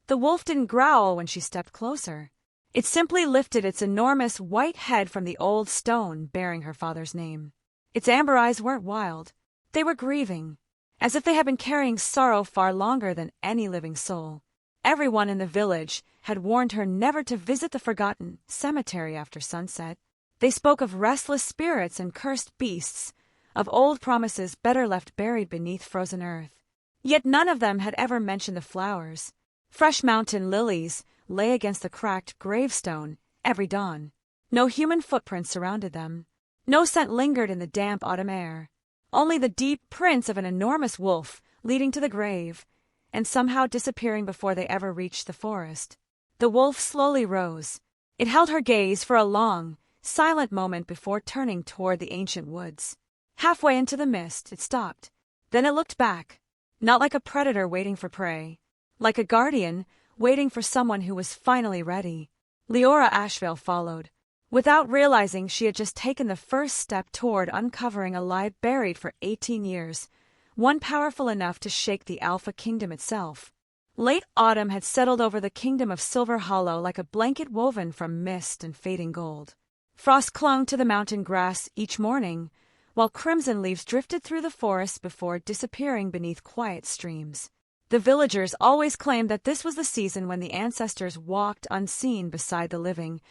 The wolf didn't growl when she stepped closer. It simply lifted its enormous white head from the old stone bearing her father's name. Its amber eyes weren't wild. They were grieving, as if they had been carrying sorrow far longer than any living soul. Everyone in the village had warned her never to visit the forgotten cemetery after sunset. They spoke of restless spirits and cursed beasts, of old promises better left buried beneath frozen earth. Yet none of them had ever mentioned the flowers. Fresh mountain lilies lay against the cracked gravestone every dawn. No human footprints surrounded them. No scent lingered in the damp autumn air. Only the deep prints of an enormous wolf leading to the grave, and somehow disappearing before they ever reached the forest. The wolf slowly rose. It held her gaze for a long, silent moment before turning toward the ancient woods. Halfway into the mist, it stopped. Then it looked back, not like a predator waiting for prey, like a guardian waiting for someone who was finally ready. Liora Ashvale followed. Without realizing, she had just taken the first step toward uncovering a lie buried for 18 years, one powerful enough to shake the Alpha Kingdom itself. Late autumn had settled over the kingdom of Silver Hollow like a blanket woven from mist and fading gold. Frost clung to the mountain grass each morning, while crimson leaves drifted through the forest before disappearing beneath quiet streams. The villagers always claimed that this was the season when the ancestors walked unseen beside the living,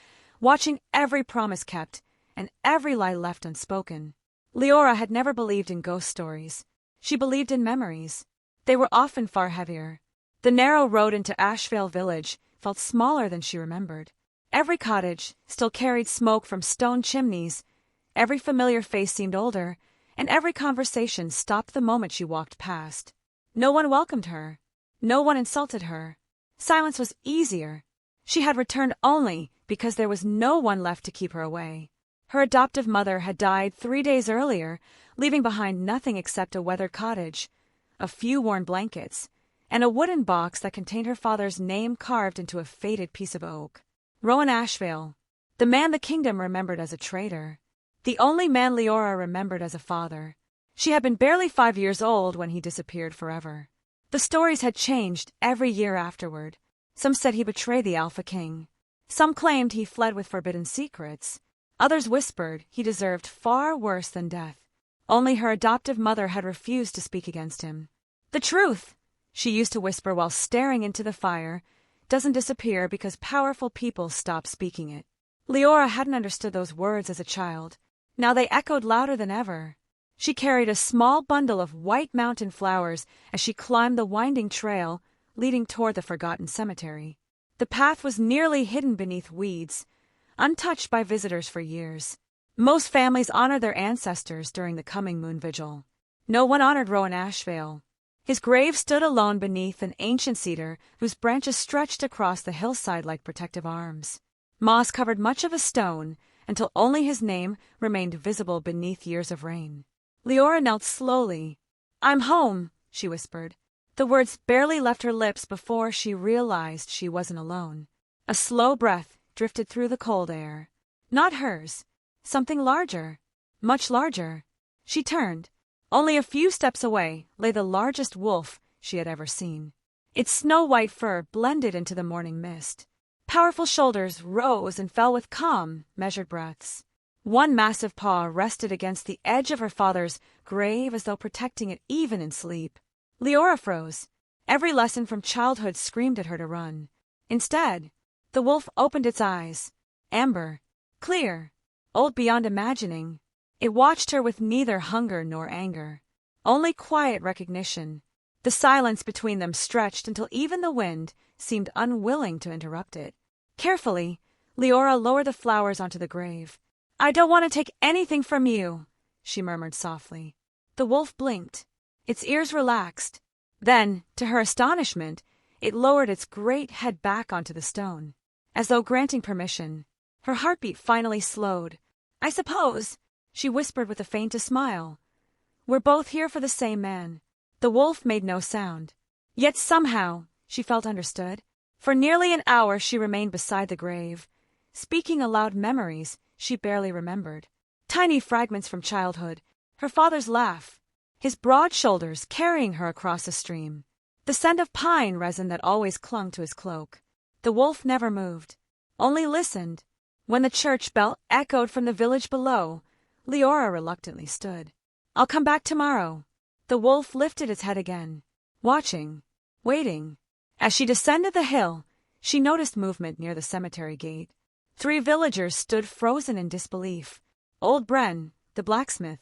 watching every promise kept and every lie left unspoken. Liora had never believed in ghost stories. She believed in memories. They were often far heavier. The narrow road into Ashvale village felt smaller than she remembered. Every cottage still carried smoke from stone chimneys. Every familiar face seemed older, and every conversation stopped the moment she walked past. No one welcomed her. No one insulted her. Silence was easier. She had returned only because there was no one left to keep her away. Her adoptive mother had died 3 days earlier, leaving behind nothing except a weathered cottage, a few worn blankets, and a wooden box that contained her father's name carved into a faded piece of oak. Rowan Ashvale, the man the kingdom remembered as a traitor. The only man Liora remembered as a father. She had been barely 5 years old when he disappeared forever. The stories had changed every year afterward. Some said he betrayed the Alpha King. Some claimed he fled with forbidden secrets. Others whispered he deserved far worse than death. Only her adoptive mother had refused to speak against him. The truth, she used to whisper while staring into the fire, doesn't disappear because powerful people stop speaking it. Liora hadn't understood those words as a child. Now they echoed louder than ever. She carried a small bundle of white mountain flowers as she climbed the winding trail leading toward the forgotten cemetery. The path was nearly hidden beneath weeds, untouched by visitors for years. Most families honored their ancestors during the coming moon vigil. No one honored Rowan Ashvale. His grave stood alone beneath an ancient cedar whose branches stretched across the hillside like protective arms. Moss covered much of a stone until only his name remained visible beneath years of rain. Liora knelt slowly. "I'm home," she whispered. The words barely left her lips before she realized she wasn't alone. A slow breath drifted through the cold air. Not hers. Something larger. Much larger. She turned. Only a few steps away lay the largest wolf she had ever seen. Its snow-white fur blended into the morning mist. Powerful shoulders rose and fell with calm, measured breaths. One massive paw rested against the edge of her father's grave as though protecting it even in sleep. Liora froze. Every lesson from childhood screamed at her to run. Instead, the wolf opened its eyes. Amber. Clear. Old beyond imagining. It watched her with neither hunger nor anger. Only quiet recognition. The silence between them stretched until even the wind seemed unwilling to interrupt it. Carefully, Liora lowered the flowers onto the grave. "I don't want to take anything from you," she murmured softly. The wolf blinked. Its ears relaxed. Then, to her astonishment, it lowered its great head back onto the stone, as though granting permission. Her heartbeat finally slowed. "I suppose," she whispered with the faintest smile, "we're both here for the same man." The wolf made no sound. Yet somehow, she felt understood. For nearly an hour she remained beside the grave, speaking aloud memories she barely remembered. Tiny fragments from childhood, her father's laugh, his broad shoulders carrying her across the stream, the scent of pine resin that always clung to his cloak. The wolf never moved, only listened. When the church bell echoed from the village below, Liora reluctantly stood. "I'll come back tomorrow." The wolf lifted its head again, watching, waiting. As she descended the hill, she noticed movement near the cemetery gate. 3 villagers stood frozen in disbelief. Old Bren, the blacksmith,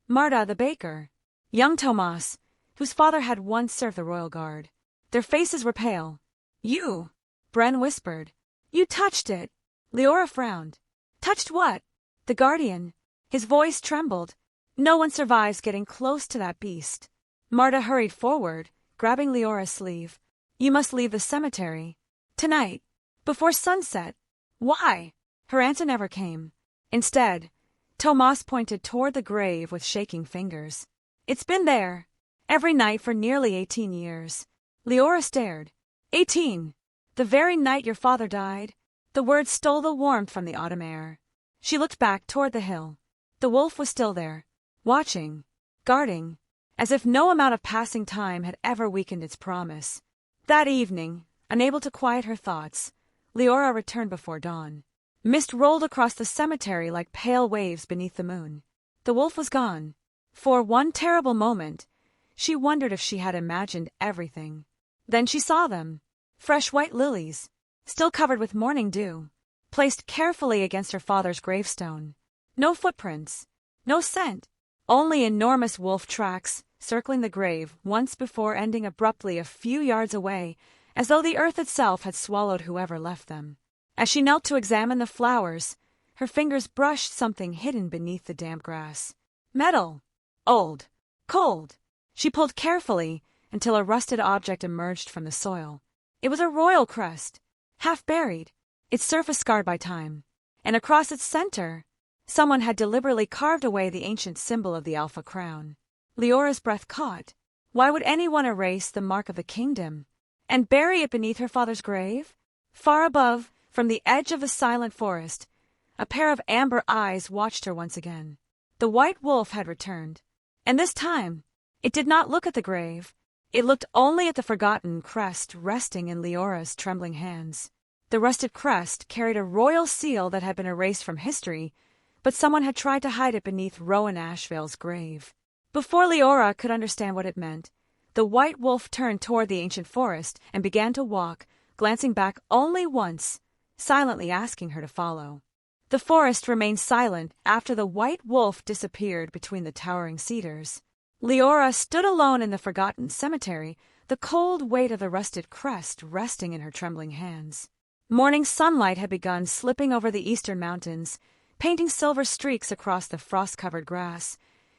Marta, the baker, young Tomas, whose father had once served the royal guard. Their faces were pale. "You," Bren whispered. "You touched it." Liora frowned. "Touched what?" "The guardian." His voice trembled. "No one survives getting close to that beast." Marta hurried forward, grabbing Leora's sleeve. "You must leave the cemetery. Tonight. Before sunset." "Why?" Her answer never came. Instead, Tomas pointed toward the grave with shaking fingers. "It's been there, every night for nearly 18 years. Liora stared. 18. The very night your father died? The words stole the warmth from the autumn air. She looked back toward the hill. The wolf was still there, watching, guarding, as if no amount of passing time had ever weakened its promise. That evening, unable to quiet her thoughts, Liora returned before dawn. Mist rolled across the cemetery like pale waves beneath the moon. The wolf was gone. For one terrible moment, she wondered if she had imagined everything. Then she saw them. Fresh white lilies, still covered with morning dew, placed carefully against her father's gravestone. No footprints, no scent, only enormous wolf tracks circling the grave once before ending abruptly a few yards away, as though the earth itself had swallowed whoever left them. As she knelt to examine the flowers, her fingers brushed something hidden beneath the damp grass. Metal. Old. Cold. She pulled carefully until a rusted object emerged from the soil. It was a royal crest, half buried, its surface scarred by time. And across its center, someone had deliberately carved away the ancient symbol of the Alpha crown. Leora's breath caught. Why would anyone erase the mark of the kingdom and bury it beneath her father's grave? Far above, from the edge of the silent forest, a pair of amber eyes watched her once again. The white wolf had returned, and this time it did not look at the grave. It looked only at the forgotten crest resting in Leora's trembling hands. The rusted crest carried a royal seal that had been erased from history, but someone had tried to hide it beneath Rowan Ashvale's grave. Before Liora could understand what it meant, the white wolf turned toward the ancient forest and began to walk, glancing back only once, silently asking her to follow. The forest remained silent after the white wolf disappeared between the towering cedars. Liora stood alone in the forgotten cemetery, the cold weight of the rusted crest resting in her trembling hands. Morning sunlight had begun slipping over the eastern mountains, painting silver streaks across the frost-covered grass,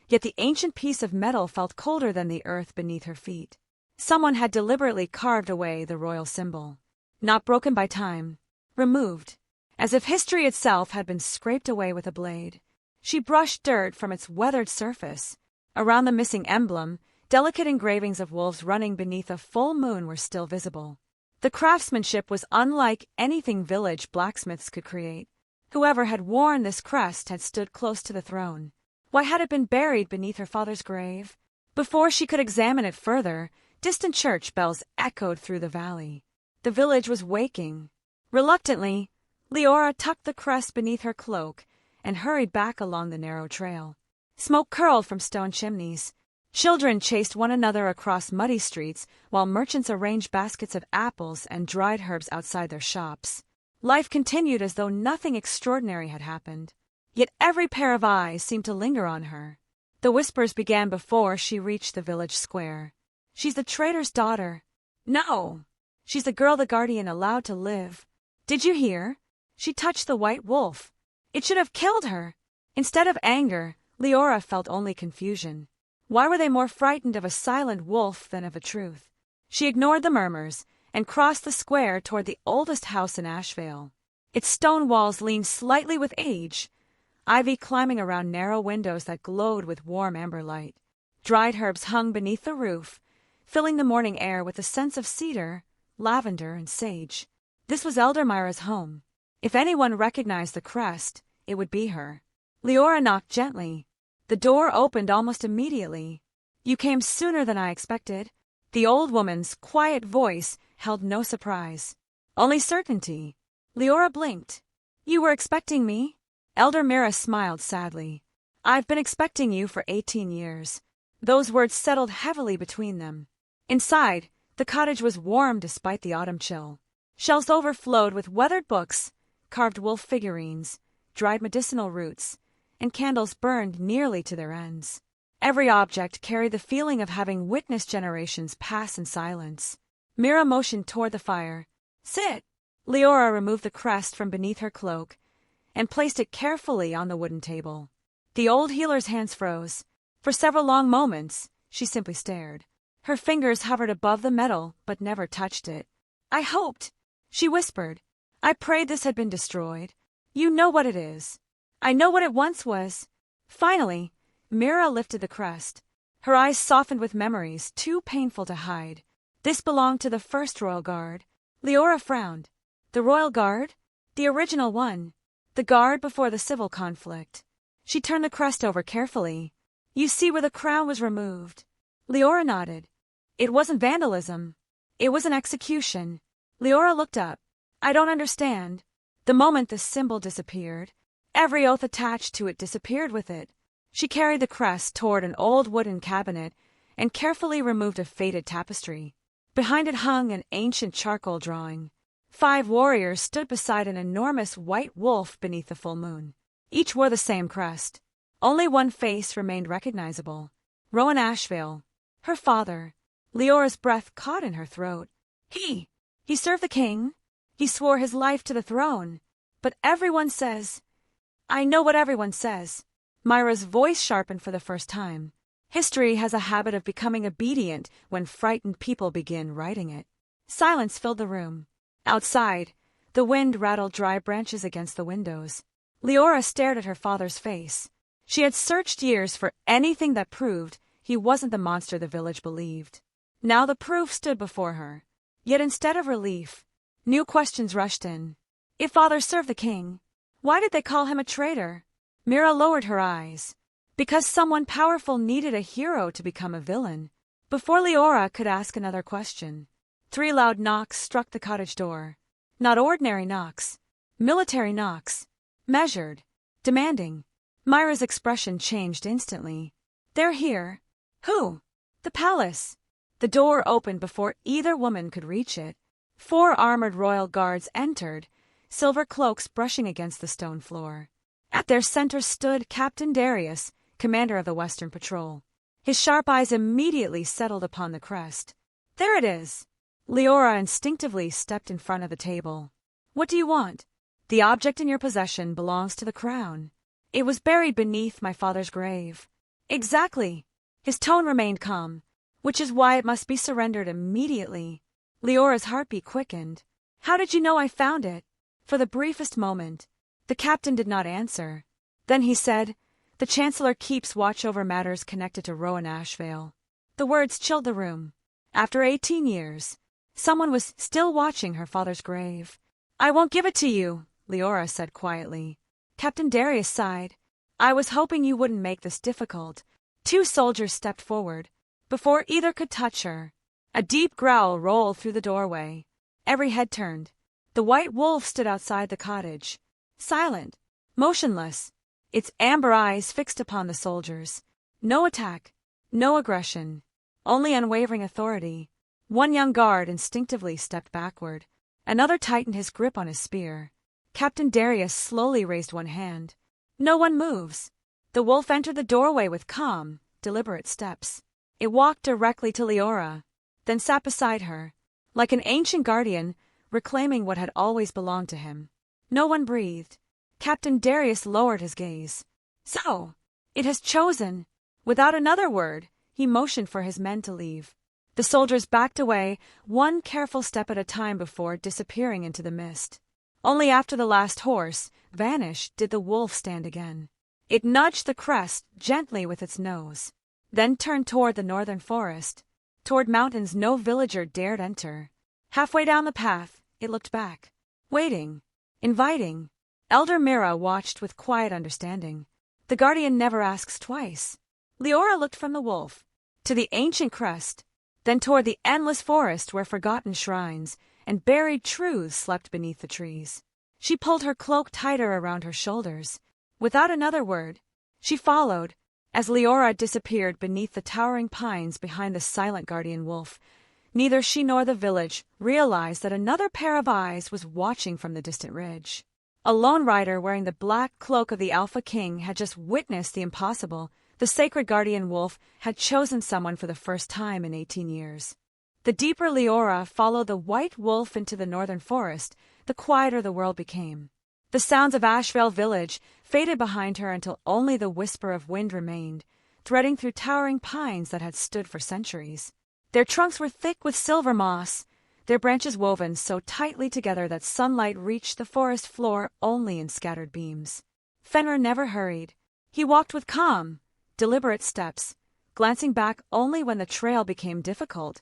yet the ancient piece of metal felt colder than the earth beneath her feet. Someone had deliberately carved away the royal symbol, not broken by time, removed, as if history itself had been scraped away with a blade. She brushed dirt from its weathered surface. Around the missing emblem, delicate engravings of wolves running beneath a full moon were still visible. The craftsmanship was unlike anything village blacksmiths could create. Whoever had worn this crest had stood close to the throne. Why had it been buried beneath her father's grave? Before she could examine it further, distant church bells echoed through the valley. The village was waking. Reluctantly, Liora tucked the crest beneath her cloak and hurried back along the narrow trail. Smoke curled from stone chimneys. Children chased one another across muddy streets while merchants arranged baskets of apples and dried herbs outside their shops. Life continued as though nothing extraordinary had happened. Yet every pair of eyes seemed to linger on her. The whispers began before she reached the village square. "She's the traitor's daughter." "No. She's the girl the guardian allowed to live." "Did you hear? She touched the white wolf. It should have killed her." Instead of anger, Liora felt only confusion. Why were they more frightened of a silent wolf than of a truth? She ignored the murmurs and crossed the square toward the oldest house in Ashvale. Its stone walls leaned slightly with age, ivy climbing around narrow windows that glowed with warm amber light. Dried herbs hung beneath the roof, filling the morning air with the scents of cedar, lavender, and sage. This was Elder Myra's home. If anyone recognized the crest, it would be her. Liora knocked gently. The door opened almost immediately. "You came sooner than I expected. The old woman's quiet voice held no surprise, only certainty. Liora blinked. You were expecting me? Elder Mira smiled sadly. I've been expecting you for 18 years. Those words settled heavily between them. Inside, the cottage was warm despite the autumn chill. Shelves overflowed with weathered books, carved wolf figurines, dried medicinal roots, and candles burned nearly to their ends. Every object carried the feeling of having witnessed generations pass in silence. Mira motioned toward the fire. Sit! Liora removed the crest from beneath her cloak and placed it carefully on the wooden table. The old healer's hands froze. For several long moments, she simply stared. Her fingers hovered above the metal but never touched it. I hoped, she whispered. I prayed this had been destroyed. You know what it is. I know what it once was. Finally, Mira lifted the crest. Her eyes softened with memories too painful to hide. This belonged to the first royal guard. Liora frowned. The royal guard? The original one. The guard before the civil conflict. She turned the crest over carefully. You see where the crown was removed. Liora nodded. It wasn't vandalism. It was an execution. Liora looked up. I don't understand. The moment the symbol disappeared, every oath attached to it disappeared with it. She carried the crest toward an old wooden cabinet and carefully removed a faded tapestry. Behind it hung an ancient charcoal drawing. 5 warriors stood beside an enormous white wolf beneath the full moon. Each wore the same crest. Only one face remained recognizable. Rowan Ashvale. Her father. Liora's breath caught in her throat. He served the king. He swore his life to the throne. But everyone says... I know what everyone says. Myra's voice sharpened for the first time. History has a habit of becoming obedient when frightened people begin writing it. Silence filled the room. Outside, the wind rattled dry branches against the windows. Liora stared at her father's face. She had searched years for anything that proved he wasn't the monster the village believed. Now the proof stood before her. Yet instead of relief, new questions rushed in. If father served the king, why did they call him a traitor? Mira lowered her eyes. Because someone powerful needed a hero to become a villain. Before Liora could ask another question, 3 loud knocks struck the cottage door. Not ordinary knocks. Military knocks. Measured. Demanding. Myra's expression changed instantly. They're here. Who? The palace. The door opened before either woman could reach it. 4 armored royal guards entered, silver cloaks brushing against the stone floor. At their center stood Captain Darius, commander of the Western Patrol. His sharp eyes immediately settled upon the crest. There it is. Liora instinctively stepped in front of the table. What do you want? The object in your possession belongs to the crown. It was buried beneath my father's grave. Exactly. His tone remained calm, which is why it must be surrendered immediately. Leora's heartbeat quickened. How did you know I found it? For the briefest moment, the captain did not answer. Then he said, the Chancellor keeps watch over matters connected to Rowan Ashvale. The words chilled the room. After 18 years, someone was still watching her father's grave. I won't give it to you, Liora said quietly. Captain Darius sighed. I was hoping you wouldn't make this difficult. 2 soldiers stepped forward. Before either could touch her, a deep growl rolled through the doorway. Every head turned. The white wolf stood outside the cottage. Silent. Motionless. Its amber eyes fixed upon the soldiers. No attack. No aggression. Only unwavering authority. One young guard instinctively stepped backward. Another tightened his grip on his spear. Captain Darius slowly raised one hand. No one moves. The wolf entered the doorway with calm, deliberate steps. It walked directly to Liora, then sat beside her, like an ancient guardian reclaiming what had always belonged to him. No one breathed. Captain Darius lowered his gaze. So, it has chosen. Without another word, he motioned for his men to leave. The soldiers backed away, one careful step at a time before disappearing into the mist. Only after the last horse vanished did the wolf stand again. It nudged the crest gently with its nose, then turned toward the northern forest, toward mountains no villager dared enter. Halfway down the path, it looked back, waiting, inviting. Elder Mira watched with quiet understanding. The guardian never asks twice. Liora looked from the wolf to the ancient crest, then toward the endless forest where forgotten shrines and buried truths slept beneath the trees. She pulled her cloak tighter around her shoulders. Without another word, she followed, as Liora disappeared beneath the towering pines behind the silent guardian wolf. Neither she nor the village realized that another pair of eyes was watching from the distant ridge. A lone rider wearing the black cloak of the Alpha King had just witnessed the impossible. The sacred guardian wolf had chosen someone for the first time in 18 years. The deeper Liora followed the white wolf into the northern forest, the quieter the world became. The sounds of Ashvale village faded behind her until only the whisper of wind remained, threading through towering pines that had stood for centuries. Their trunks were thick with silver moss, their branches woven so tightly together that sunlight reached the forest floor only in scattered beams. Fenrir never hurried. He walked with calm, deliberate steps, glancing back only when the trail became difficult,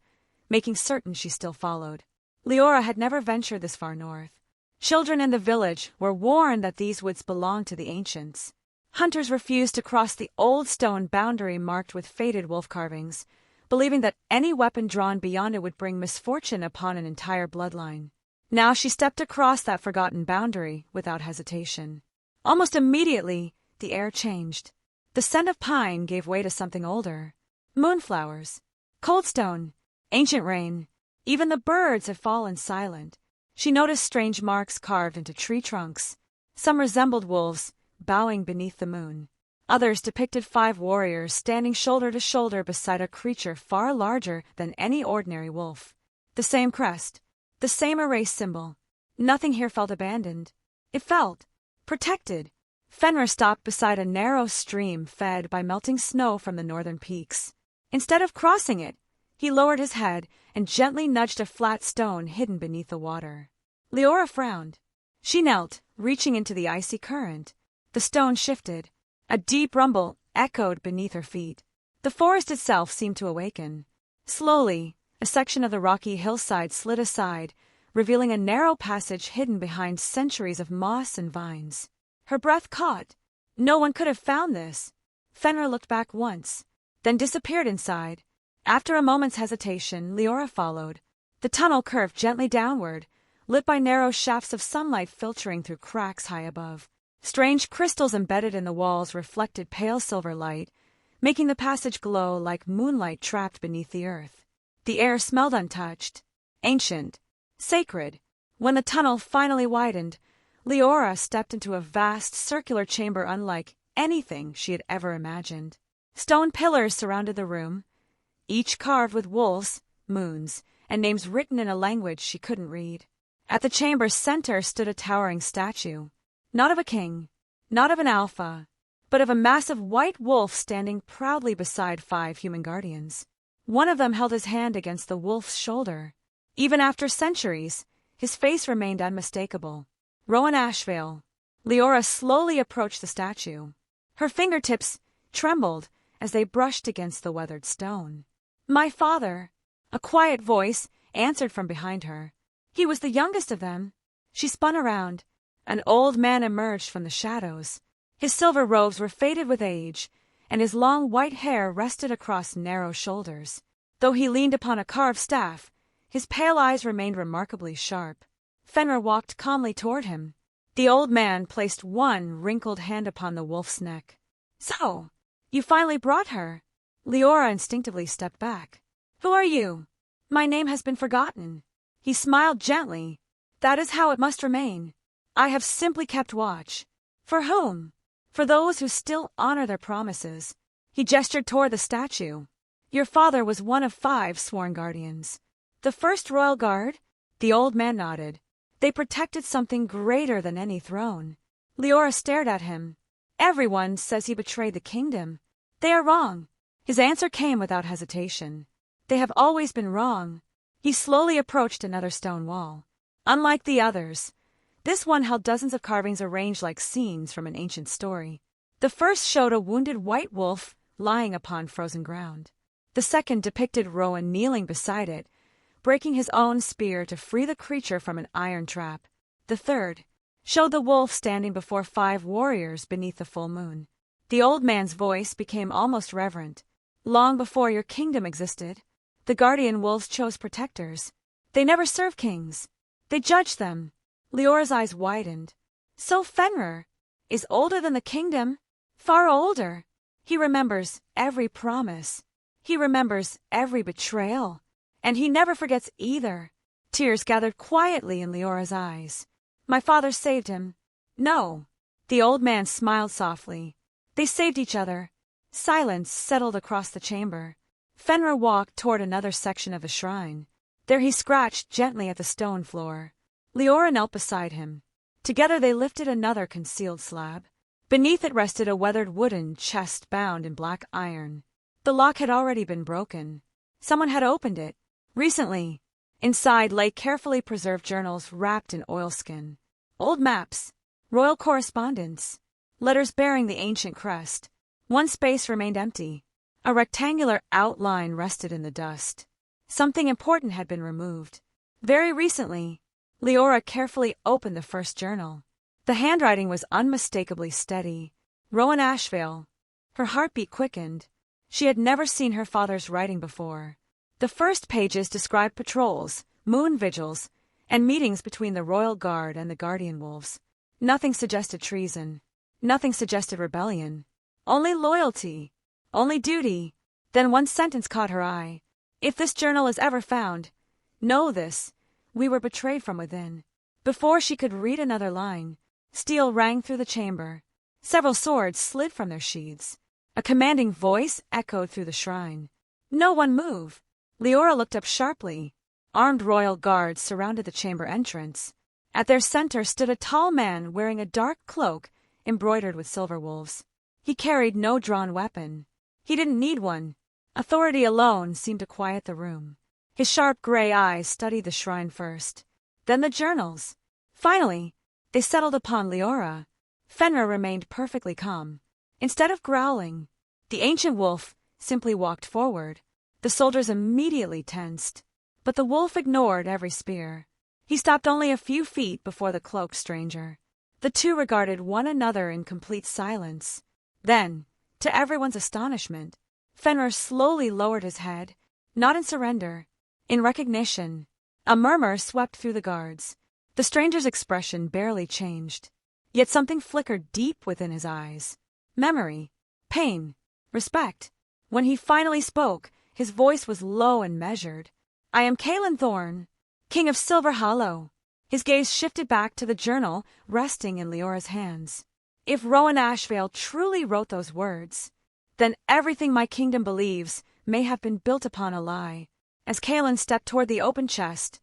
making certain she still followed. Liora had never ventured this far north. Children in the village were warned that these woods belonged to the ancients. Hunters refused to cross the old stone boundary marked with faded wolf carvings, believing that any weapon drawn beyond it would bring misfortune upon an entire bloodline. Now she stepped across that forgotten boundary without hesitation. Almost immediately, the air changed. The scent of pine gave way to something older. Moonflowers, coldstone, ancient rain. Even the birds had fallen silent. She noticed strange marks carved into tree trunks. Some resembled wolves, bowing beneath the moon. Others depicted 5 warriors standing shoulder to shoulder beside a creature far larger than any ordinary wolf. The same crest, the same erased symbol. Nothing here felt abandoned. It felt protected. Fenrir stopped beside a narrow stream fed by melting snow from the northern peaks. Instead of crossing it, he lowered his head and gently nudged a flat stone hidden beneath the water. Liora frowned. She knelt, reaching into the icy current. The stone shifted. A deep rumble echoed beneath her feet. The forest itself seemed to awaken. Slowly, a section of the rocky hillside slid aside, revealing a narrow passage hidden behind centuries of moss and vines. Her breath caught. No one could have found this. Fenrir looked back once, then disappeared inside. After a moment's hesitation, Liora followed. The tunnel curved gently downward, lit by narrow shafts of sunlight filtering through cracks high above. Strange crystals embedded in the walls reflected pale silver light, making the passage glow like moonlight trapped beneath the earth. The air smelled untouched, ancient, sacred. When the tunnel finally widened, Liora stepped into a vast circular chamber unlike anything she had ever imagined. Stone pillars surrounded the room, each carved with wolves, moons, and names written in a language she couldn't read. At the chamber's center stood a towering statue, not of a king, not of an alpha, but of a massive white wolf standing proudly beside 5 human guardians. One of them held his hand against the wolf's shoulder. Even after centuries, his face remained unmistakable. Rowan Ashvale. Liora slowly approached the statue. Her fingertips trembled as they brushed against the weathered stone. "My father," a quiet voice answered from behind her. "He was the youngest of them." She spun around. An old man emerged from the shadows. His silver robes were faded with age, and his long white hair rested across narrow shoulders. Though he leaned upon a carved staff, his pale eyes remained remarkably sharp. Fenrir walked calmly toward him. The old man placed one wrinkled hand upon the wolf's neck. "So, you finally brought her." Liora instinctively stepped back. "Who are you?" "My name has been forgotten." He smiled gently. "That is how it must remain. I have simply kept watch." "For whom?" "For those who still honor their promises." He gestured toward the statue. "Your father was one of 5 sworn guardians." "The first royal guard?" The old man nodded. "They protected something greater than any throne." Liora stared at him. "Everyone says he betrayed the kingdom." "They are wrong." His answer came without hesitation. "They have always been wrong." He slowly approached another stone wall. Unlike the others, this one held dozens of carvings arranged like scenes from an ancient story. The first showed a wounded white wolf lying upon frozen ground. The second depicted Rowan kneeling beside it, breaking his own spear to free the creature from an iron trap. The third showed the wolf standing before 5 warriors beneath the full moon. The old man's voice became almost reverent. "Long before your kingdom existed, The guardian wolves chose protectors. They never served kings. They judged them. Liora's eyes widened. So Fenrir is older than the kingdom, far older. He remembers every promise. He remembers every betrayal. And he never forgets either. Tears gathered quietly in Liora's eyes. My father saved him. No. The old man smiled softly. They saved each other. Silence settled across the chamber. Fenrir walked toward another section of the shrine. There he scratched gently at the stone floor. Liora knelt beside him. Together they lifted another concealed slab. Beneath it rested a weathered wooden chest bound in black iron. The lock had already been broken. Someone had opened it. Recently. Inside lay carefully preserved journals wrapped in oilskin. Old maps. Royal correspondence. Letters bearing the ancient crest. One space remained empty. A rectangular outline rested in the dust. Something important had been removed. Very recently. Liora carefully opened the first journal. The handwriting was unmistakably steady. Rowan Ashvale. Her heartbeat quickened. She had never seen her father's writing before. The first pages described patrols, moon vigils, and meetings between the royal guard and the guardian wolves. Nothing suggested treason. Nothing suggested rebellion. Only loyalty. Only duty. Then one sentence caught her eye. If this journal is ever found, know this. We were betrayed from within. Before she could read another line, steel rang through the chamber. Several swords slid from their sheaths. A commanding voice echoed through the shrine. No one move. Liora looked up sharply. Armed royal guards surrounded the chamber entrance. At their center stood a tall man wearing a dark cloak embroidered with silver wolves. He carried no drawn weapon. He didn't need one. Authority alone seemed to quiet the room. His sharp gray eyes studied the shrine first, then the journals. Finally, they settled upon Liora. Fenrir remained perfectly calm. Instead of growling, the ancient wolf simply walked forward. The soldiers immediately tensed, but the wolf ignored every spear. He stopped only a few feet before the cloaked stranger. The two regarded one another in complete silence. Then, to everyone's astonishment, Fenrir slowly lowered his head, not in surrender, in recognition. A murmur swept through the guards. The stranger's expression barely changed, yet something flickered deep within his eyes. Memory, pain, respect. When he finally spoke, his voice was low and measured. I am Caelan Thorn, King of Silver Hollow. His gaze shifted back to the journal resting in Liora's hands. If Rowan Ashvale truly wrote those words, then everything my kingdom believes may have been built upon a lie. As Caelan stepped toward the open chest,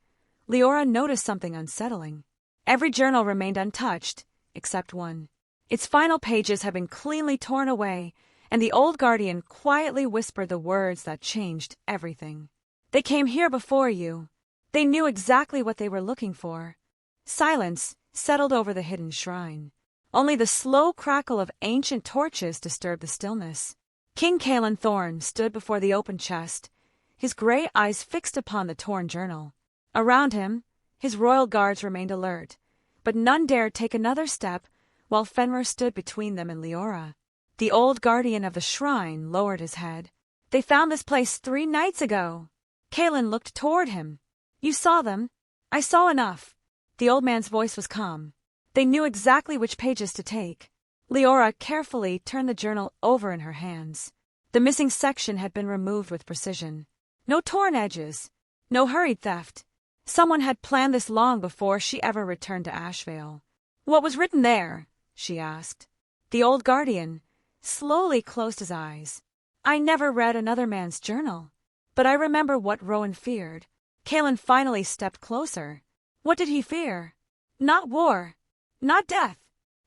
Liora noticed something unsettling. Every journal remained untouched, except one. Its final pages had been cleanly torn away, and the old guardian quietly whispered the words that changed everything. They came here before you. They knew exactly what they were looking for. Silence settled over the hidden shrine. Only the slow crackle of ancient torches disturbed the stillness. King Caelan Thorn stood before the open chest, his gray eyes fixed upon the torn journal. Around him, his royal guards remained alert, but none dared take another step while Fenrir stood between them and Liora. The old guardian of the shrine lowered his head. They found this place 3 nights ago. Caelan looked toward him. You saw them. I saw enough. The old man's voice was calm. They knew exactly which pages to take. Liora carefully turned the journal over in her hands. The missing section had been removed with precision. No torn edges. No hurried theft. Someone had planned this long before she ever returned to Ashvale. What was written there? She asked. The old guardian slowly closed his eyes. I never read another man's journal, but I remember what Rowan feared. Caelan finally stepped closer. What did he fear? Not war. Not death.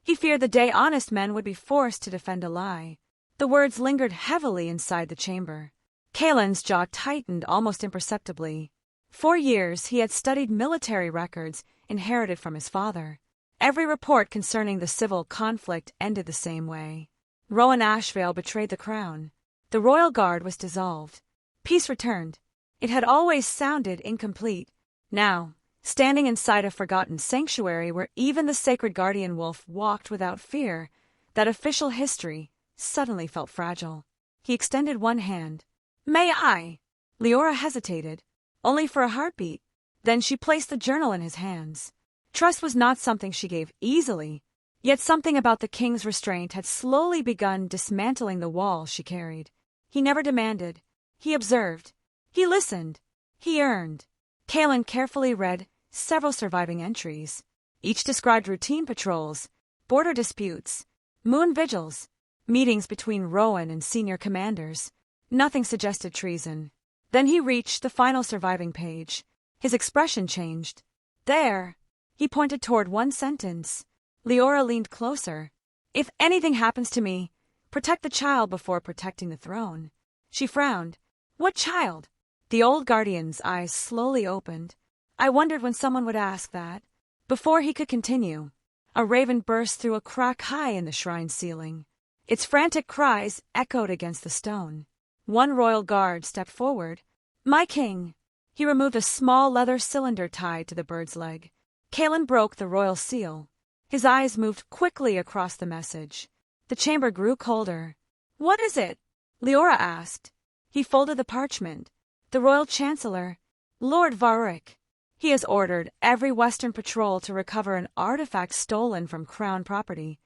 He feared the day honest men would be forced to defend a lie. The words lingered heavily inside the chamber. Caelan's jaw tightened almost imperceptibly. For years he had studied military records inherited from his father. Every report concerning the civil conflict ended the same way. Rowan Ashvale betrayed the crown. The royal guard was dissolved. Peace returned. It had always sounded incomplete. Now, standing inside a forgotten sanctuary where even the sacred guardian wolf walked without fear, that official history suddenly felt fragile. He extended one hand. May I? Liora hesitated, only for a heartbeat. Then she placed the journal in his hands. Trust was not something she gave easily, yet something about the king's restraint had slowly begun dismantling the wall she carried. He never demanded. He observed. He listened. He yearned. Kaelin carefully read several surviving entries. Each described routine patrols, border disputes, moon vigils, meetings between Rowan and senior commanders. Nothing suggested treason. Then he reached the final surviving page. His expression changed. There. He pointed toward one sentence. Liora leaned closer. If anything happens to me, protect the child before protecting the throne. She frowned. What child? The old guardian's eyes slowly opened. I wondered when someone would ask that. Before he could continue, a raven burst through a crack high in the shrine ceiling. Its frantic cries echoed against the stone. One royal guard stepped forward. My king. He removed a small leather cylinder tied to the bird's leg. Kaelin broke the royal seal. His eyes moved quickly across the message. The chamber grew colder. What is it? Liora asked. He folded the parchment. The royal chancellor, Lord Varric. He has ordered every Western patrol to recover an artifact stolen from crown property.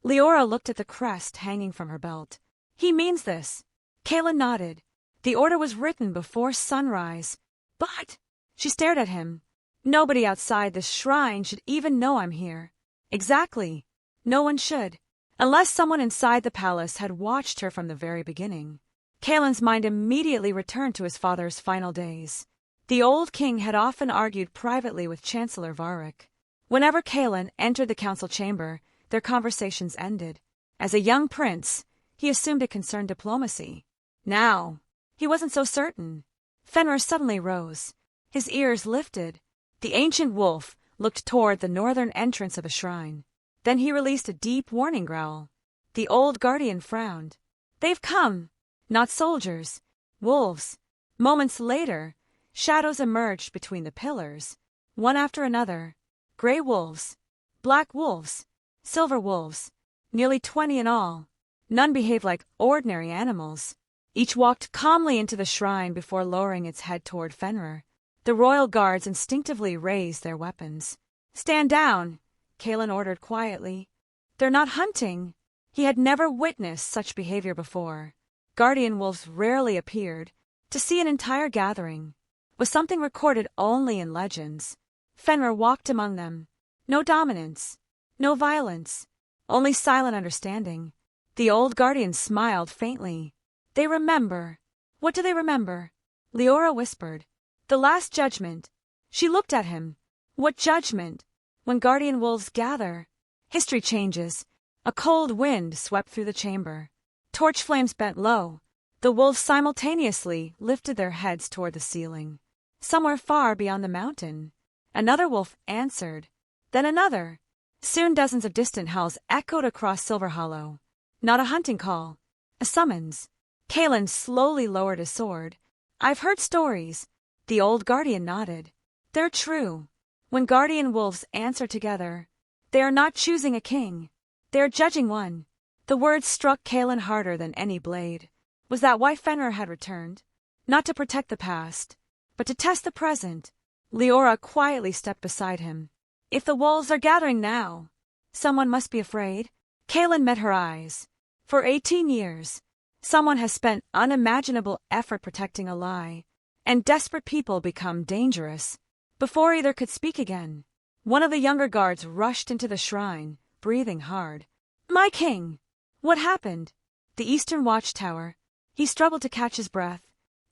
Liora looked at the crest hanging from her belt. He means this. Kaelin nodded. The order was written before sunrise. But she stared at him. Nobody outside this shrine should even know I'm here. Exactly. No one should. Unless someone inside the palace had watched her from the very beginning. Kaelin's mind immediately returned to his father's final days. The old king had often argued privately with Chancellor Varric. Whenever Kaelin entered the council chamber, their conversations ended. As a young prince, he assumed it concerned diplomacy. Now, he wasn't so certain. Fenrir suddenly rose. His ears lifted. The ancient wolf looked toward the northern entrance of the shrine. Then he released a deep warning growl. The old guardian frowned. They've come. Not soldiers. Wolves. Moments later, shadows emerged between the pillars, one after another. Gray wolves. Black wolves. Silver wolves. Nearly 20 in all. None behaved like ordinary animals. Each walked calmly into the shrine before lowering its head toward Fenrir. The royal guards instinctively raised their weapons. Stand down, Kaelin ordered quietly. They're not hunting. He had never witnessed such behavior before. Guardian wolves rarely appeared. To see an entire gathering was something recorded only in legends. Fenrir walked among them. No dominance. No violence. Only silent understanding. The old guardian smiled faintly. They remember. What do they remember? Liora whispered. The last judgment. She looked at him. What judgment? When guardian wolves gather, history changes. A cold wind swept through the chamber. Torch flames bent low. The wolves simultaneously lifted their heads toward the ceiling. Somewhere far beyond the mountain, another wolf answered. Then another. Soon dozens of distant howls echoed across Silver Hollow. Not a hunting call. A summons. Kaelin slowly lowered his sword. I've heard stories. The old guardian nodded. They're true. When guardian wolves answer together, they are not choosing a king. They are judging one. The words struck Kaelin harder than any blade. Was that why Fenrir had returned? Not to protect the past, but to test the present. Liora quietly stepped beside him. If the wolves are gathering now, someone must be afraid. Kaelin met her eyes. For 18 years, someone has spent unimaginable effort protecting a lie, and desperate people become dangerous. Before either could speak again, one of the younger guards rushed into the shrine, breathing hard. My king! What happened? The eastern watchtower. He struggled to catch his breath.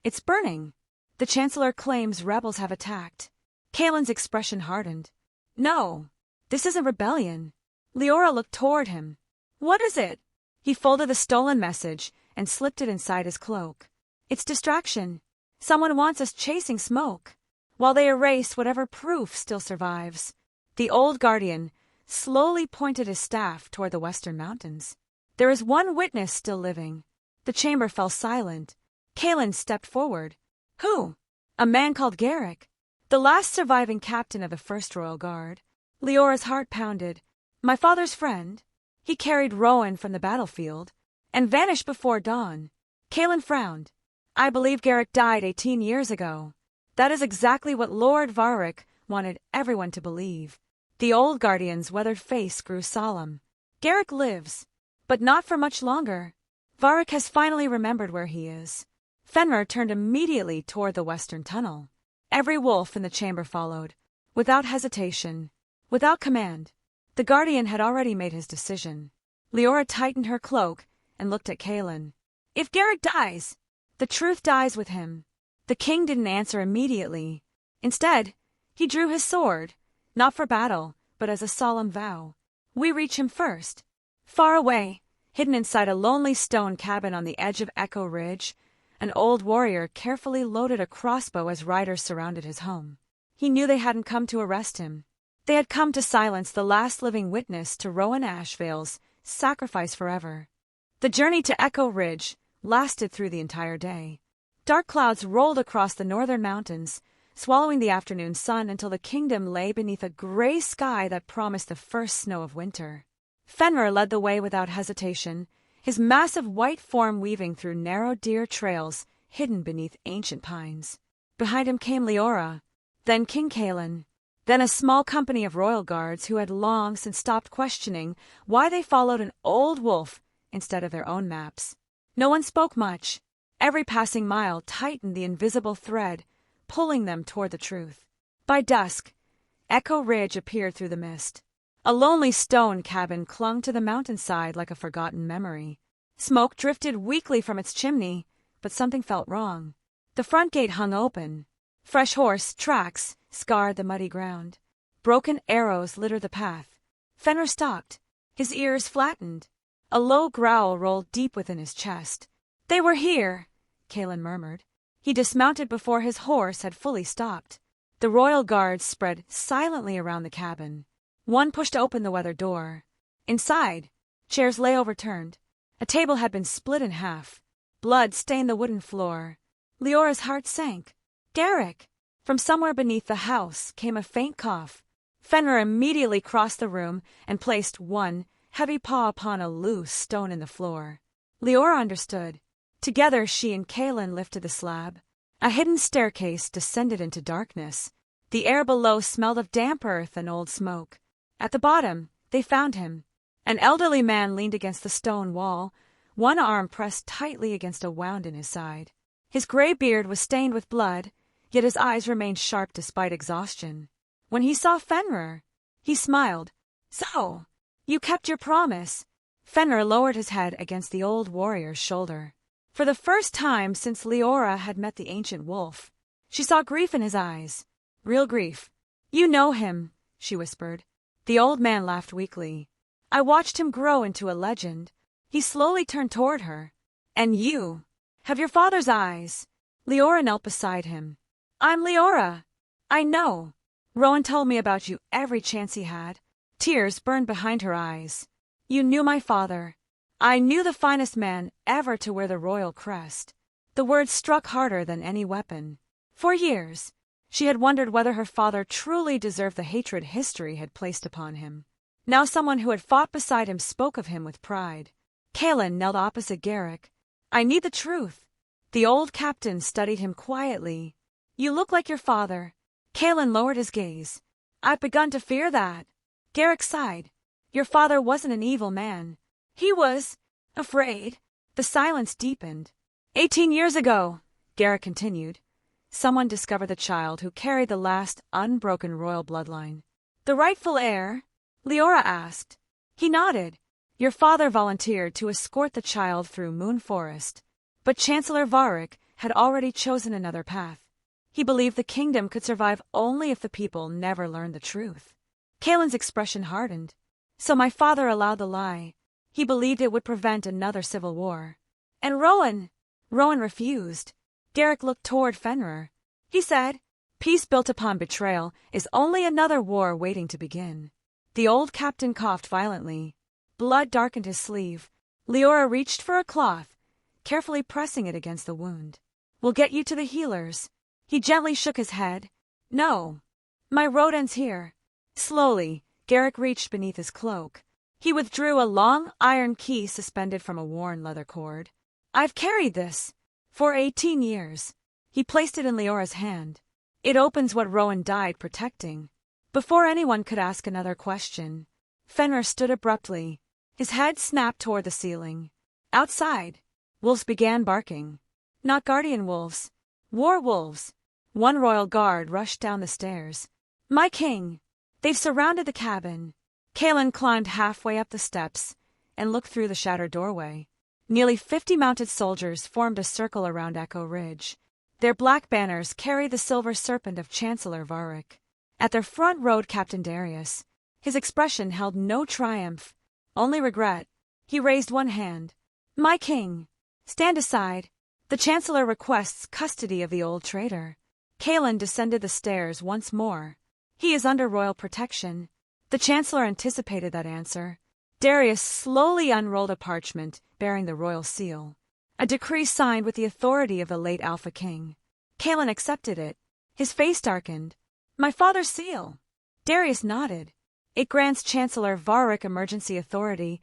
It's burning. The Chancellor claims rebels have attacked. Kaelin's expression hardened. No, this isn't rebellion. Liora looked toward him. What is it? He folded the stolen message and slipped it inside his cloak. It's distraction. Someone wants us chasing smoke, while they erase whatever proof still survives. The old guardian slowly pointed his staff toward the western mountains. There is one witness still living. The chamber fell silent. Kaelin stepped forward. Who? A man called Garrick, the last surviving captain of the First Royal Guard. Leora's heart pounded. My father's friend. He carried Rowan from the battlefield and vanished before dawn. Kaelin frowned. I believe Garrick died 18 years ago. That is exactly what Lord Varric wanted everyone to believe. The old guardian's weathered face grew solemn. Garrick lives, but not for much longer. Varric has finally remembered where he is. Fenrir turned immediately toward the western tunnel. Every wolf in the chamber followed, without hesitation, without command. The guardian had already made his decision. Liora tightened her cloak and looked at Kaelin. If Garrick dies, the truth dies with him. The king didn't answer immediately. Instead, he drew his sword, not for battle, but as a solemn vow. We reach him first. Far away, hidden inside a lonely stone cabin on the edge of Echo Ridge, an old warrior carefully loaded a crossbow as riders surrounded his home. He knew they hadn't come to arrest him. They had come to silence the last living witness to Rowan Ashvale's sacrifice forever. The journey to Echo Ridge lasted through the entire day. Dark clouds rolled across the northern mountains, swallowing the afternoon sun until the kingdom lay beneath a gray sky that promised the first snow of winter. Fenrir led the way without hesitation, his massive white form weaving through narrow deer trails hidden beneath ancient pines. Behind him came Liora, then King Kaelin, then a small company of royal guards who had long since stopped questioning why they followed an old wolf instead of their own maps. No one spoke much. Every passing mile tightened the invisible thread, pulling them toward the truth. By dusk, Echo Ridge appeared through the mist. A lonely stone cabin clung to the mountainside like a forgotten memory. Smoke drifted weakly from its chimney, but something felt wrong. The front gate hung open. Fresh horse tracks scarred the muddy ground. Broken arrows littered the path. Fenrir stopped, his ears flattened. A low growl rolled deep within his chest. They were here, Kaelin murmured. He dismounted before his horse had fully stopped. The royal guards spread silently around the cabin. One pushed open the weathered door. Inside, chairs lay overturned. A table had been split in half. Blood stained the wooden floor. Leora's heart sank. Garrick! From somewhere beneath the house came a faint cough. Fenrir immediately crossed the room and placed one heavy paw upon a loose stone in the floor. Liora understood. Together she and Kaelin lifted the slab. A hidden staircase descended into darkness. The air below smelled of damp earth and old smoke. At the bottom, they found him. An elderly man leaned against the stone wall, one arm pressed tightly against a wound in his side. His gray beard was stained with blood, yet his eyes remained sharp despite exhaustion. When he saw Fenrir, he smiled. So, you kept your promise. Fenrir lowered his head against the old warrior's shoulder. For the first time since Liora had met the ancient wolf, she saw grief in his eyes. Real grief. You know him, she whispered. The old man laughed weakly. I watched him grow into a legend. He slowly turned toward her. And you have your father's eyes. Liora knelt beside him. I'm Liora. I know. Rowan told me about you every chance he had. Tears burned behind her eyes. You knew my father. I knew the finest man ever to wear the royal crest. The words struck harder than any weapon. For years, she had wondered whether her father truly deserved the hatred history had placed upon him. Now someone who had fought beside him spoke of him with pride. Kaelin knelt opposite Garrick. I need the truth. The old captain studied him quietly. You look like your father. Kaelin lowered his gaze. I've begun to fear that. Garrick sighed. Your father wasn't an evil man. He was afraid. The silence deepened. 18 years ago, Garrick continued, someone discovered the child who carried the last unbroken royal bloodline. The rightful heir? Liora asked. He nodded. Your father volunteered to escort the child through Moon Forest, but Chancellor Varric had already chosen another path. He believed the kingdom could survive only if the people never learned the truth. Kaelin's expression hardened. So my father allowed the lie. He believed it would prevent another civil war. And Rowan? Rowan refused. Garrick looked toward Fenrir. He said, peace built upon betrayal is only another war waiting to begin. The old captain coughed violently. Blood darkened his sleeve. Liora reached for a cloth, carefully pressing it against the wound. We'll get you to the healers. He gently shook his head. No. My road ends here. Slowly, Garrick reached beneath his cloak. He withdrew a long iron key suspended from a worn leather cord. I've carried this For 18 years. He placed it in Liora's hand. It opens what Rowan died protecting. Before anyone could ask another question, Fenrir stood abruptly. His head snapped toward the ceiling. Outside, wolves began barking. Not guardian wolves. War wolves. One royal guard rushed down the stairs. My king! They've surrounded the cabin. Kaelin climbed halfway up the steps and looked through the shattered doorway. Nearly 50 mounted soldiers formed a circle around Echo Ridge. Their black banners carried the silver serpent of Chancellor Varric. At their front rode Captain Darius. His expression held no triumph, only regret. He raised one hand. My king! Stand aside. The Chancellor requests custody of the old traitor. Kaelin descended the stairs once more. He is under royal protection. The Chancellor anticipated that answer. Darius slowly unrolled a parchment bearing the royal seal. A decree signed with the authority of the late Alpha King. Kaelin accepted it. His face darkened. My father's seal. Darius nodded. It grants Chancellor Varric emergency authority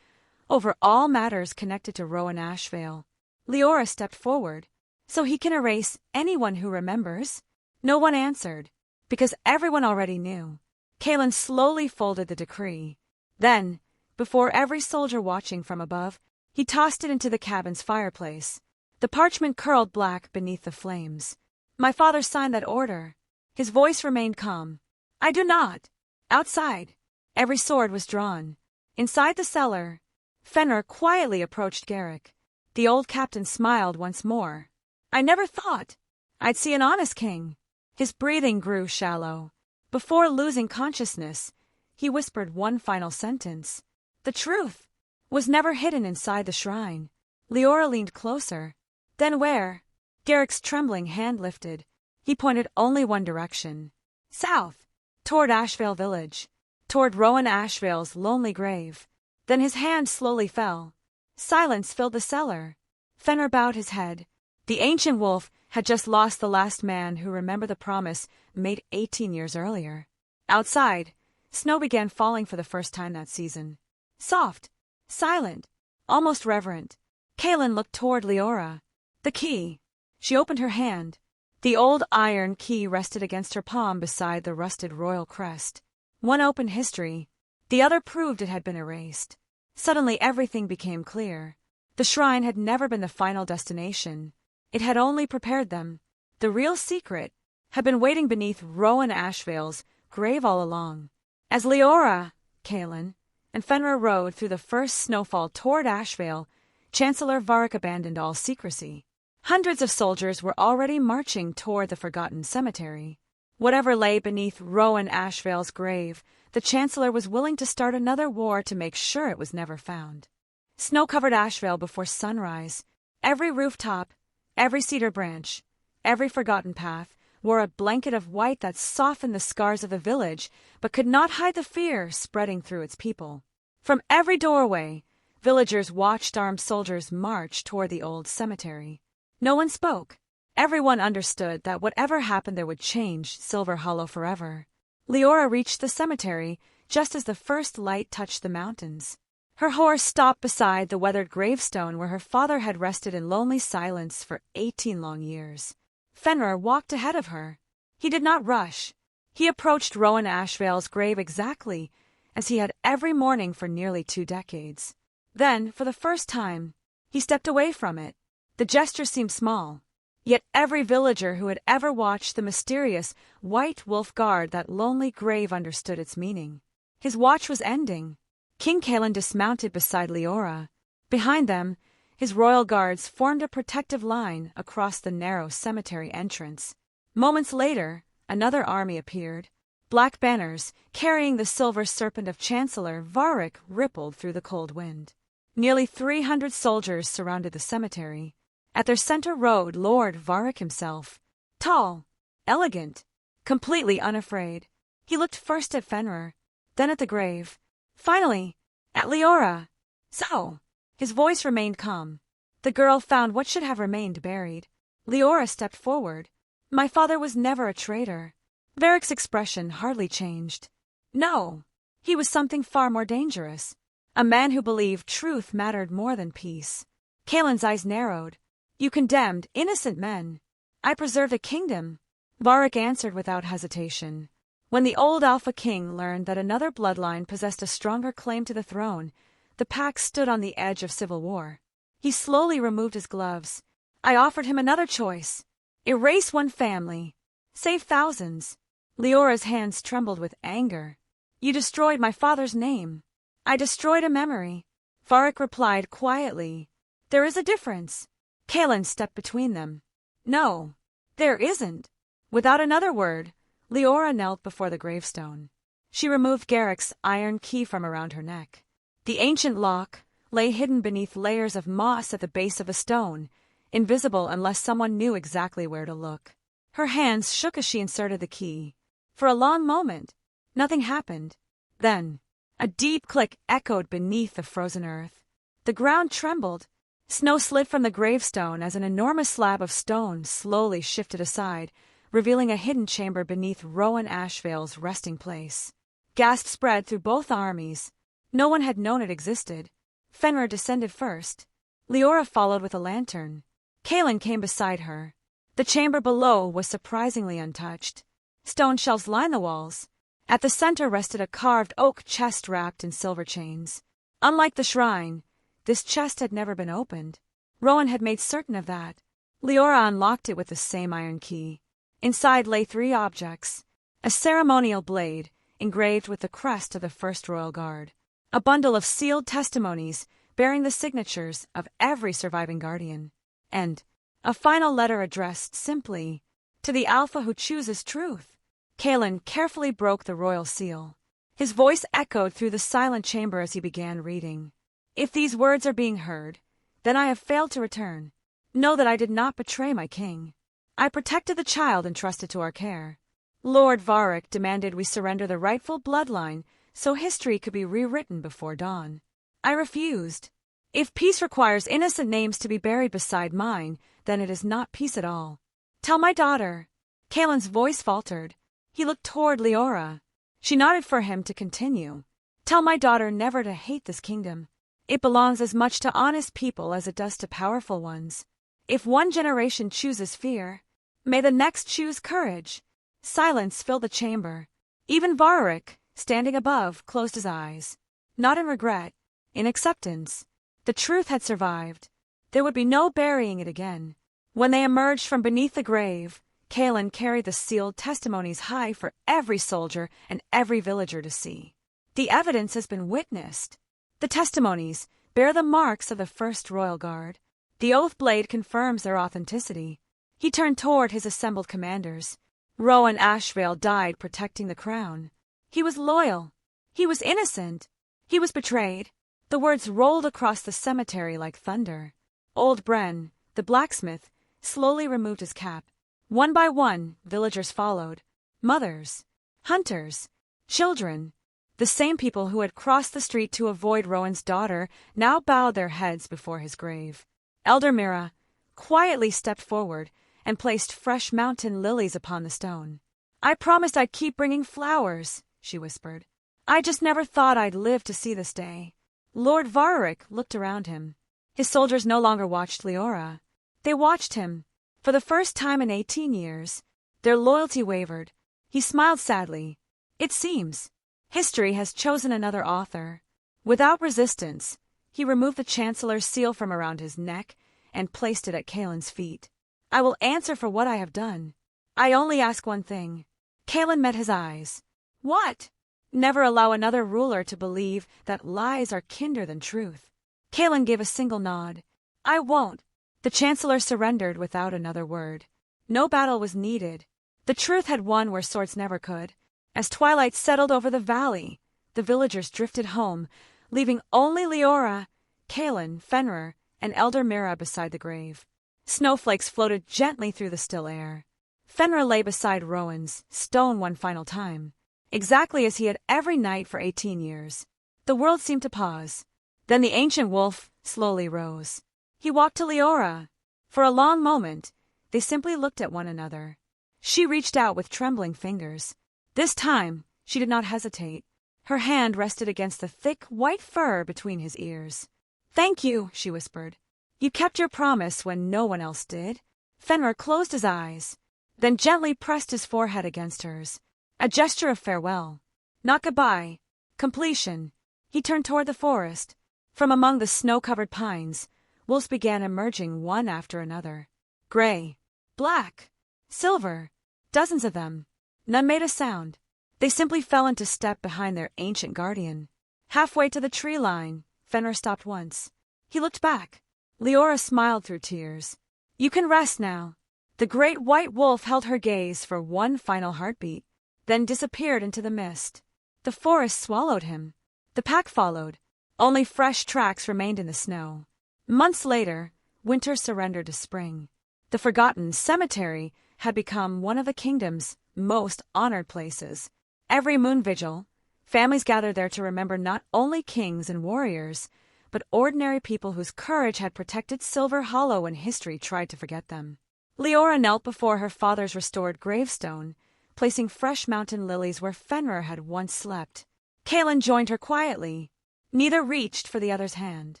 over all matters connected to Rowan Ashvale. Liora stepped forward. So he can erase anyone who remembers? No one answered, because everyone already knew. Kaelin slowly folded the decree. Then, before every soldier watching from above, he tossed it into the cabin's fireplace. The parchment curled black beneath the flames. My father signed that order. His voice remained calm. I do not. Outside, every sword was drawn. Inside the cellar, Fenrir quietly approached Garrick. The old captain smiled once more. I never thought I'd see an honest king. His breathing grew shallow. Before losing consciousness, he whispered one final sentence. The truth was never hidden inside the shrine. Liora leaned closer. Then where? Garrick's trembling hand lifted. He pointed only one direction. South, toward Ashvale village, toward Rowan Ashvale's lonely grave. Then his hand slowly fell. Silence filled the cellar. Fenrir bowed his head. The ancient wolf had just lost the last man who remembered the promise made 18 years earlier. Outside, snow began falling for the first time that season. Soft, silent, almost reverent. Kaelin looked toward Liora. The key. She opened her hand. The old iron key rested against her palm beside the rusted royal crest. One opened history. The other proved it had been erased. Suddenly everything became clear. The shrine had never been the final destination. It had only prepared them. The real secret had been waiting beneath Rowan Ashvale's grave all along. As Liora, Kaelin, and Fenrir rode through the first snowfall toward Ashvale, Chancellor Varric abandoned all secrecy. Hundreds of soldiers were already marching toward the forgotten cemetery. Whatever lay beneath Rowan Ashvale's grave, the Chancellor was willing to start another war to make sure it was never found. Snow covered Ashvale before sunrise. Every rooftop, every cedar branch, every forgotten path wore a blanket of white that softened the scars of the village, but could not hide the fear spreading through its people. From every doorway, villagers watched armed soldiers march toward the old cemetery. No one spoke. Everyone understood that whatever happened there would change Silver Hollow forever. Liora reached the cemetery just as the first light touched the mountains. Her horse stopped beside the weathered gravestone where her father had rested in lonely silence for 18 long years. Fenrir walked ahead of her. He did not rush. He approached Rowan Ashvale's grave exactly as he had every morning for nearly 2 decades. Then, for the first time, he stepped away from it. The gesture seemed small, yet every villager who had ever watched the mysterious white wolf guard that lonely grave understood its meaning. His watch was ending. King Kaelin dismounted beside Liora. Behind them, his royal guards formed a protective line across the narrow cemetery entrance. Moments later, another army appeared. Black banners, carrying the silver serpent of Chancellor Varric, rippled through the cold wind. Nearly 300 soldiers surrounded the cemetery. At their center rode Lord Varric himself. Tall, elegant, completely unafraid. He looked first at Fenrir, then at the grave, finally, at Liora. So, his voice remained calm. The girl found what should have remained buried. Liora stepped forward. My father was never a traitor. Varric's expression hardly changed. No, he was something far more dangerous. A man who believed truth mattered more than peace. Kaelin's eyes narrowed. You condemned innocent men. I preserved a kingdom, Varric answered without hesitation. When the old Alpha King learned that another bloodline possessed a stronger claim to the throne, the pack stood on the edge of civil war. He slowly removed his gloves. I offered him another choice. Erase one family. Save thousands. Liora's hands trembled with anger. You destroyed my father's name. I destroyed a memory. Varric replied quietly. There is a difference. Kaelin stepped between them. No, there isn't. Without another word, Liora knelt before the gravestone. She removed Garrick's iron key from around her neck. The ancient lock lay hidden beneath layers of moss at the base of a stone, invisible unless someone knew exactly where to look. Her hands shook as she inserted the key. For a long moment, nothing happened. Then, a deep click echoed beneath the frozen earth. The ground trembled. Snow slid from the gravestone as an enormous slab of stone slowly shifted aside, revealing a hidden chamber beneath Rowan Ashvale's resting place. Gasps spread through both armies. No one had known it existed. Fenrir descended first. Liora followed with a lantern. Kaelin came beside her. The chamber below was surprisingly untouched. Stone shelves lined the walls. At the center rested a carved oak chest wrapped in silver chains. Unlike the shrine, this chest had never been opened. Rowan had made certain of that. Liora unlocked it with the same iron key. Inside lay 3 objects: a ceremonial blade engraved with the crest of the First Royal Guard, a bundle of sealed testimonies bearing the signatures of every surviving guardian, and a final letter addressed simply, "To the Alpha who chooses truth." Kaelin carefully broke the royal seal. His voice echoed through the silent chamber as he began reading. "If these words are being heard, then I have failed to return. Know that I did not betray my king. I protected the child entrusted to our care. Lord Varric demanded we surrender the rightful bloodline so history could be rewritten before dawn. I refused. If peace requires innocent names to be buried beside mine, then it is not peace at all. Tell my daughter." Kaelin's voice faltered. He looked toward Liora. She nodded for him to continue. "Tell my daughter never to hate this kingdom. It belongs as much to honest people as it does to powerful ones. If one generation chooses fear, may the next choose courage." Silence filled the chamber. Even Varric, standing above, closed his eyes. Not in regret, in acceptance. The truth had survived. There would be no burying it again. When they emerged from beneath the grave, Kaelin carried the sealed testimonies high for every soldier and every villager to see. "The evidence has been witnessed. The testimonies bear the marks of the First Royal Guard. The oath blade confirms their authenticity." He turned toward his assembled commanders. Rowan Ashvale died protecting the crown. He was loyal. He was innocent. He was betrayed. The words rolled across the cemetery like thunder. Old Bren, the blacksmith, slowly removed his cap. One by one, villagers followed. Mothers, hunters, children. The same people who had crossed the street to avoid Rowan's daughter now bowed their heads before his grave. Elder Mira quietly stepped forward and placed fresh mountain lilies upon the stone. "I promised I'd keep bringing flowers," she whispered. "I just never thought I'd live to see this day." Lord Varric looked around him. His soldiers no longer watched Liora. They watched him. For the first time in 18 years, their loyalty wavered. He smiled sadly. "It seems history has chosen another author." Without resistance, he removed the Chancellor's seal from around his neck and placed it at Kaelin's feet. "I will answer for what I have done. I only ask one thing." Kaelin met his eyes. "What?" "Never allow another ruler to believe that lies are kinder than truth." Kaelin gave a single nod. "I won't." The Chancellor surrendered without another word. No battle was needed. The truth had won where swords never could. As twilight settled over the valley, the villagers drifted home, leaving only Liora, Kaelin, Fenrir, and Elder Mira beside the grave. Snowflakes floated gently through the still air. Fenrir lay beside Rowan's stone one final time, exactly as he had every night for 18 years. The world seemed to pause. Then the ancient wolf slowly rose. He walked to Liora. For a long moment, they simply looked at one another. She reached out with trembling fingers. This time, she did not hesitate. Her hand rested against the thick, white fur between his ears. "Thank you," she whispered. You kept your promise when no one else did. Fenrir closed his eyes, then gently pressed his forehead against hers. A gesture of farewell. Not goodbye. Completion. He turned toward the forest. From among the snow-covered pines, wolves began emerging one after another. Gray, black, silver, dozens of them. None made a sound. They simply fell into step behind their ancient guardian. Halfway to the tree line, Fenrir stopped once. He looked back. Liora smiled through tears. You can rest now. The great white wolf held her gaze for one final heartbeat, then disappeared into the mist. The forest swallowed him. The pack followed. Only fresh tracks remained in the snow. Months later, winter surrendered to spring. The forgotten cemetery had become one of the kingdom's most honored places. Every moon vigil, families gathered there to remember not only kings and warriors, but ordinary people whose courage had protected Silver Hollow when history tried to forget them. Liora knelt before her father's restored gravestone, placing fresh mountain lilies where Fenrir had once slept. Kaelin joined her quietly. Neither reached for the other's hand.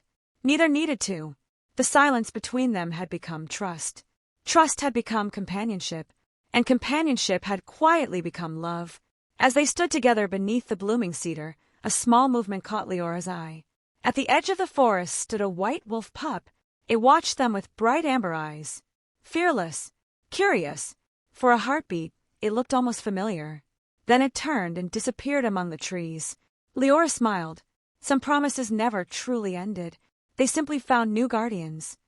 Neither needed to. The silence between them had become trust. Trust had become companionship, and companionship had quietly become love. As they stood together beneath the blooming cedar, a small movement caught Leora's eye. At the edge of the forest stood a white wolf pup. It watched them with bright amber eyes. Fearless, curious. For a heartbeat, it looked almost familiar. Then it turned and disappeared among the trees. Liora smiled. Some promises never truly ended. They simply found new guardians.